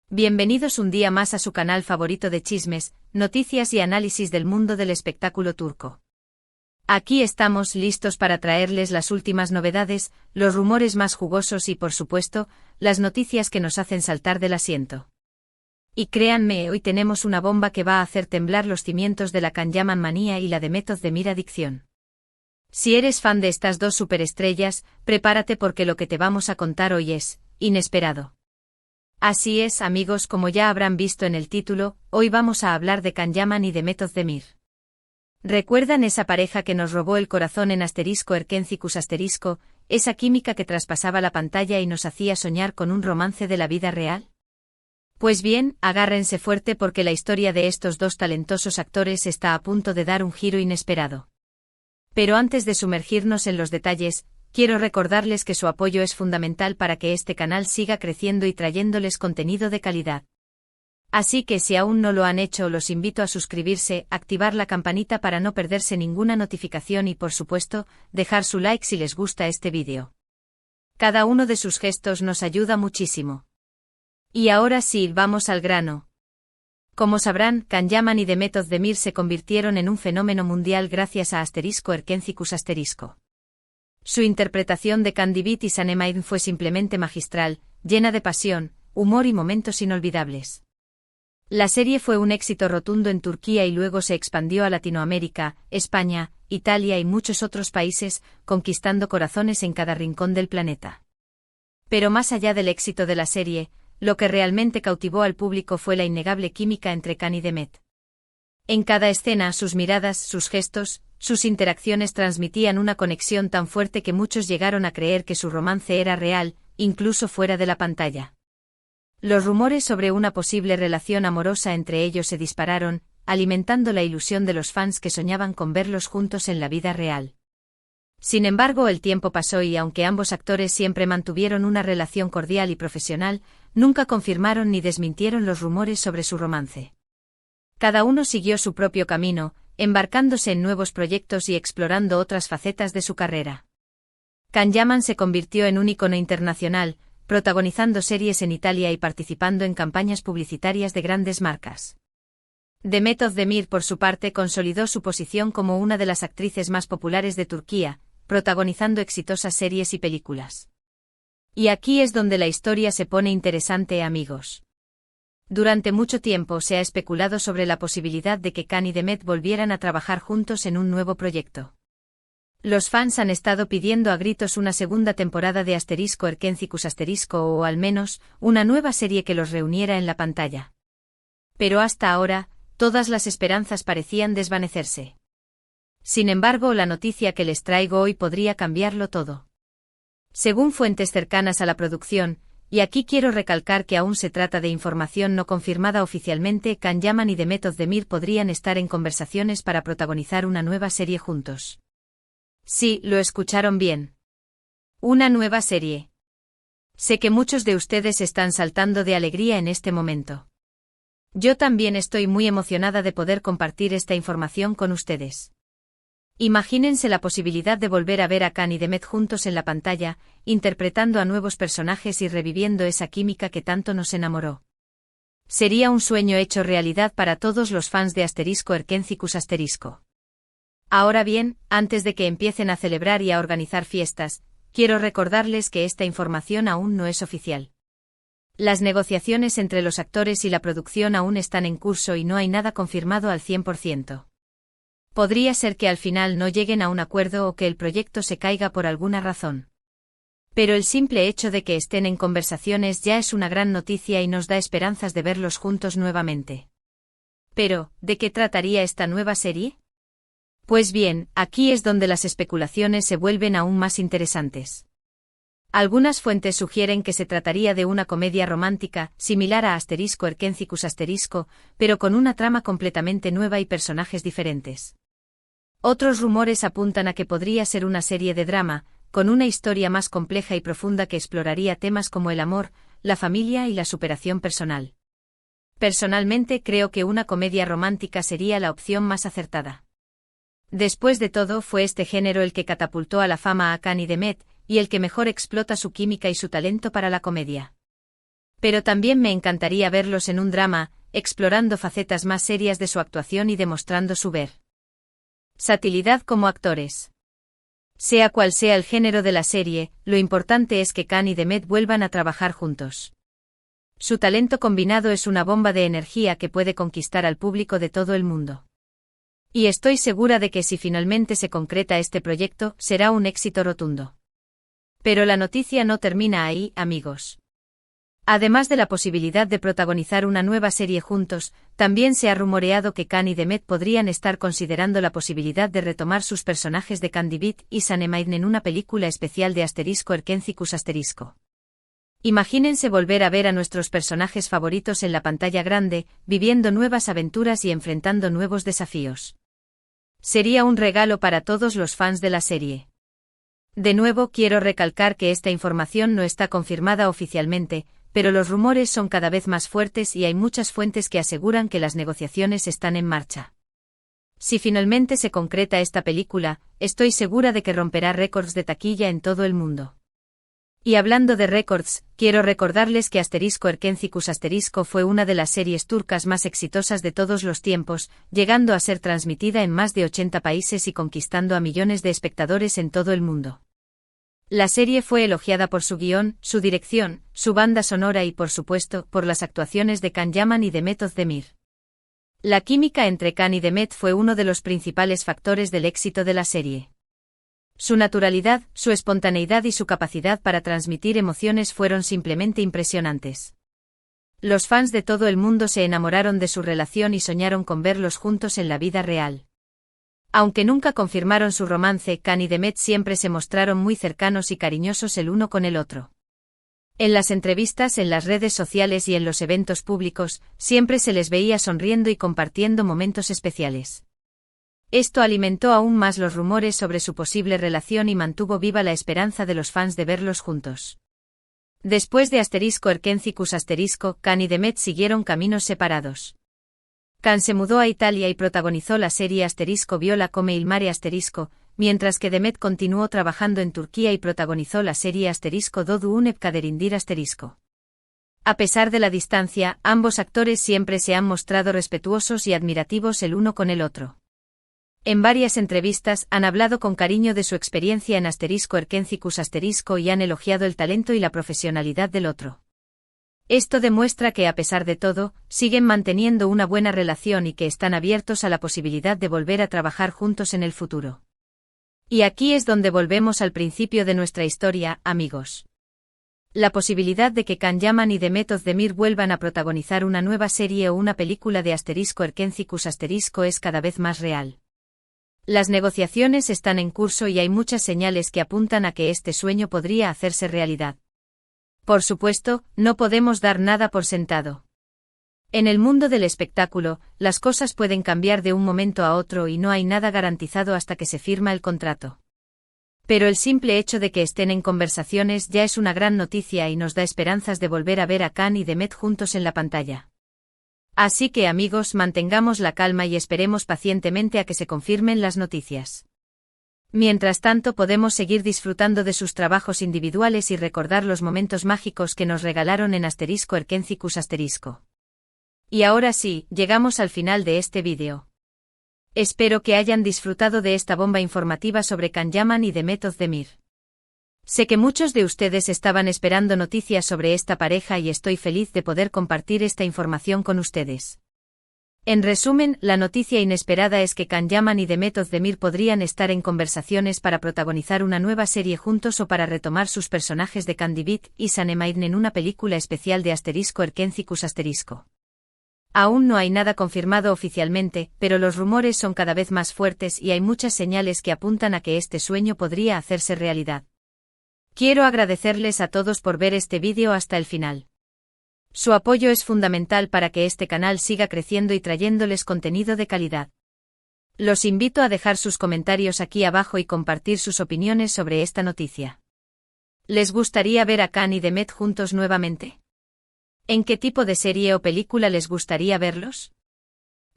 Bienvenidos un día más a su canal favorito de chismes, noticias y análisis del mundo del espectáculo turco. Aquí estamos listos para traerles las últimas novedades, los rumores más jugosos y, por supuesto, las noticias que nos hacen saltar del asiento. Y créanme, hoy tenemos una bomba que va a hacer temblar los cimientos de la Can Yaman manía y la de Method Demir adicción. Si eres fan de estas dos superestrellas, prepárate porque lo que te vamos a contar hoy es inesperado. Así es, amigos, como ya habrán visto en el título, hoy vamos a hablar de Can Yaman y de Method Demir. ¿Recuerdan esa pareja que nos robó el corazón en *Erkencicus*, esa química que traspasaba la pantalla y nos hacía soñar con un romance de la vida real? Pues bien, agárrense fuerte porque la historia de estos dos talentosos actores está a punto de dar un giro inesperado. Pero antes de sumergirnos en los detalles, quiero recordarles que su apoyo es fundamental para que este canal siga creciendo y trayéndoles contenido de calidad. Así que si aún no lo han hecho, los invito a suscribirse, activar la campanita para no perderse ninguna notificación y, por supuesto, dejar su like si les gusta este vídeo. Cada uno de sus gestos nos ayuda muchísimo. Y ahora sí, vamos al grano. Como sabrán, Can Yaman y The Method Demir se convirtieron en un fenómeno mundial gracias a *Erkencicus*. Su interpretación de Candy Beat y Sanemayim fue simplemente magistral, llena de pasión, humor y momentos inolvidables. La serie fue un éxito rotundo en Turquía y luego se expandió a Latinoamérica, España, Italia y muchos otros países, conquistando corazones en cada rincón del planeta. Pero más allá del éxito de la serie, lo que realmente cautivó al público fue la innegable química entre Can y Demet. En cada escena, sus miradas, sus gestos, sus interacciones transmitían una conexión tan fuerte que muchos llegaron a creer que su romance era real, incluso fuera de la pantalla. Los rumores sobre una posible relación amorosa entre ellos se dispararon, alimentando la ilusión de los fans que soñaban con verlos juntos en la vida real. Sin embargo, el tiempo pasó y aunque ambos actores siempre mantuvieron una relación cordial y profesional, nunca confirmaron ni desmintieron los rumores sobre su romance. Cada uno siguió su propio camino, embarcándose en nuevos proyectos y explorando otras facetas de su carrera. Can Yaman se convirtió en un ícono internacional, protagonizando series en Italia y participando en campañas publicitarias de grandes marcas. The Method Demir, por su parte, consolidó su posición como una de las actrices más populares de Turquía, protagonizando exitosas series y películas. Y aquí es donde la historia se pone interesante, amigos. Durante mucho tiempo se ha especulado sobre la posibilidad de que Can y Demet volvieran a trabajar juntos en un nuevo proyecto. Los fans han estado pidiendo a gritos una segunda temporada de *Erkencicus* o al menos, una nueva serie que los reuniera en la pantalla. Pero hasta ahora, todas las esperanzas parecían desvanecerse. Sin embargo, la noticia que les traigo hoy podría cambiarlo todo. Según fuentes cercanas a la producción, y aquí quiero recalcar que aún se trata de información no confirmada oficialmente, Can Yaman y The Method Demir podrían estar en conversaciones para protagonizar una nueva serie juntos. Sí, lo escucharon bien. Una nueva serie. Sé que muchos de ustedes están saltando de alegría en este momento. Yo también estoy muy emocionada de poder compartir esta información con ustedes. Imagínense la posibilidad de volver a ver a Can y Demet juntos en la pantalla, interpretando a nuevos personajes y reviviendo esa química que tanto nos enamoró. Sería un sueño hecho realidad para todos los fans de *Erkencicus*. Ahora bien, antes de que empiecen a celebrar y a organizar fiestas, quiero recordarles que esta información aún no es oficial. Las negociaciones entre los actores y la producción aún están en curso y no hay nada confirmado al 100%. Podría ser que al final no lleguen a un acuerdo o que el proyecto se caiga por alguna razón. Pero el simple hecho de que estén en conversaciones ya es una gran noticia y nos da esperanzas de verlos juntos nuevamente. Pero, ¿de qué trataría esta nueva serie? Pues bien, aquí es donde las especulaciones se vuelven aún más interesantes. Algunas fuentes sugieren que se trataría de una comedia romántica, similar a *Erkencicus*, pero con una trama completamente nueva y personajes diferentes. Otros rumores apuntan a que podría ser una serie de drama, con una historia más compleja y profunda que exploraría temas como el amor, la familia y la superación personal. Personalmente creo que una comedia romántica sería la opción más acertada. Después de todo, fue este género el que catapultó a la fama a Can y Demet, y el que mejor explota su química y su talento para la comedia. Pero también me encantaría verlos en un drama, explorando facetas más serias de su actuación y demostrando su versatilidad como actores. Sea cual sea el género de la serie, lo importante es que Khan y Demet vuelvan a trabajar juntos. Su talento combinado es una bomba de energía que puede conquistar al público de todo el mundo. Y estoy segura de que si finalmente se concreta este proyecto, será un éxito rotundo. Pero la noticia no termina ahí, amigos. Además de la posibilidad de protagonizar una nueva serie juntos, también se ha rumoreado que Khan y Demet podrían estar considerando la posibilidad de retomar sus personajes de Candivit y Sanemaiden en una película especial de Erkencicus ***. Imagínense volver a ver a nuestros personajes favoritos en la pantalla grande, viviendo nuevas aventuras y enfrentando nuevos desafíos. Sería un regalo para todos los fans de la serie. De nuevo quiero recalcar que esta información no está confirmada oficialmente, pero los rumores son cada vez más fuertes y hay muchas fuentes que aseguran que las negociaciones están en marcha. Si finalmente se concreta esta película, estoy segura de que romperá récords de taquilla en todo el mundo. Y hablando de récords, quiero recordarles que Erkencicus * fue una de las series turcas más exitosas de todos los tiempos, llegando a ser transmitida en más de 80 países y conquistando a millones de espectadores en todo el mundo. La serie fue elogiada por su guión, su dirección, su banda sonora y por supuesto, por las actuaciones de Can Yaman y Demet Özdemir. La química entre Khan y Demet fue uno de los principales factores del éxito de la serie. Su naturalidad, su espontaneidad y su capacidad para transmitir emociones fueron simplemente impresionantes. Los fans de todo el mundo se enamoraron de su relación y soñaron con verlos juntos en la vida real. Aunque nunca confirmaron su romance, Khan y Demet siempre se mostraron muy cercanos y cariñosos el uno con el otro. En las entrevistas, en las redes sociales y en los eventos públicos, siempre se les veía sonriendo y compartiendo momentos especiales. Esto alimentó aún más los rumores sobre su posible relación y mantuvo viva la esperanza de los fans de verlos juntos. Después de Erkencicus ***, Khan y Demet siguieron caminos separados. Khan se mudó a Italia y protagonizó la serie Viola come il mare ***, mientras que Demet continuó trabajando en Turquía y protagonizó la serie Dodu unep kaderindir ***. A pesar de la distancia, ambos actores siempre se han mostrado respetuosos y admirativos el uno con el otro. En varias entrevistas han hablado con cariño de su experiencia en Erkencicus * y han elogiado el talento y la profesionalidad del otro. Esto demuestra que a pesar de todo, siguen manteniendo una buena relación y que están abiertos a la posibilidad de volver a trabajar juntos en el futuro. Y aquí es donde volvemos al principio de nuestra historia, amigos. La posibilidad de que Can Yaman y Demet Özdemir vuelvan a protagonizar una nueva serie o una película de Erkencicus * es cada vez más real. Las negociaciones están en curso y hay muchas señales que apuntan a que este sueño podría hacerse realidad. Por supuesto, no podemos dar nada por sentado. En el mundo del espectáculo, las cosas pueden cambiar de un momento a otro y no hay nada garantizado hasta que se firma el contrato. Pero el simple hecho de que estén en conversaciones ya es una gran noticia y nos da esperanzas de volver a ver a Khan y Demet juntos en la pantalla. Así que amigos, mantengamos la calma y esperemos pacientemente a que se confirmen las noticias. Mientras tanto podemos seguir disfrutando de sus trabajos individuales y recordar los momentos mágicos que nos regalaron en Erkencicus ***. Y ahora sí, llegamos al final de este vídeo. Espero que hayan disfrutado de esta bomba informativa sobre Can Yaman y Demet Özdemir. Sé que muchos de ustedes estaban esperando noticias sobre esta pareja y estoy feliz de poder compartir esta información con ustedes. En resumen, la noticia inesperada es que Can Yaman y Demet Özdemir podrían estar en conversaciones para protagonizar una nueva serie juntos o para retomar sus personajes de Candivit y Sanemaiden en una película especial de Erkencicus ***. Aún no hay nada confirmado oficialmente, pero los rumores son cada vez más fuertes y hay muchas señales que apuntan a que este sueño podría hacerse realidad. Quiero agradecerles a todos por ver este vídeo hasta el final. Su apoyo es fundamental para que este canal siga creciendo y trayéndoles contenido de calidad. Los invito a dejar sus comentarios aquí abajo y compartir sus opiniones sobre esta noticia. ¿Les gustaría ver a Khan y Demet juntos nuevamente? ¿En qué tipo de serie o película les gustaría verlos?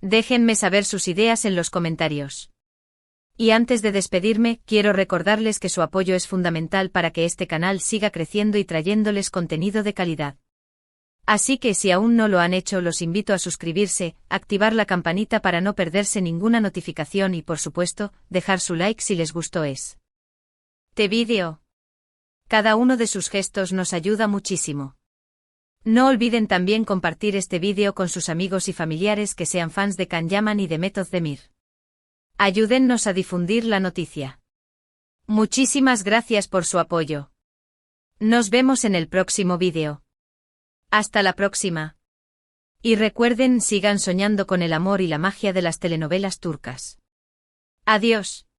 Déjenme saber sus ideas en los comentarios. Y antes de despedirme, quiero recordarles que su apoyo es fundamental para que este canal siga creciendo y trayéndoles contenido de calidad. Así que si aún no lo han hecho, los invito a suscribirse, activar la campanita para no perderse ninguna notificación y por supuesto, dejar su like si les gustó este vídeo. Cada uno de sus gestos nos ayuda muchísimo. No olviden también compartir este vídeo con sus amigos y familiares que sean fans de Can Yaman y de Method Demir. Ayúdennos a difundir la noticia. Muchísimas gracias por su apoyo. Nos vemos en el próximo vídeo. Hasta la próxima. Y recuerden, sigan soñando con el amor y la magia de las telenovelas turcas. Adiós.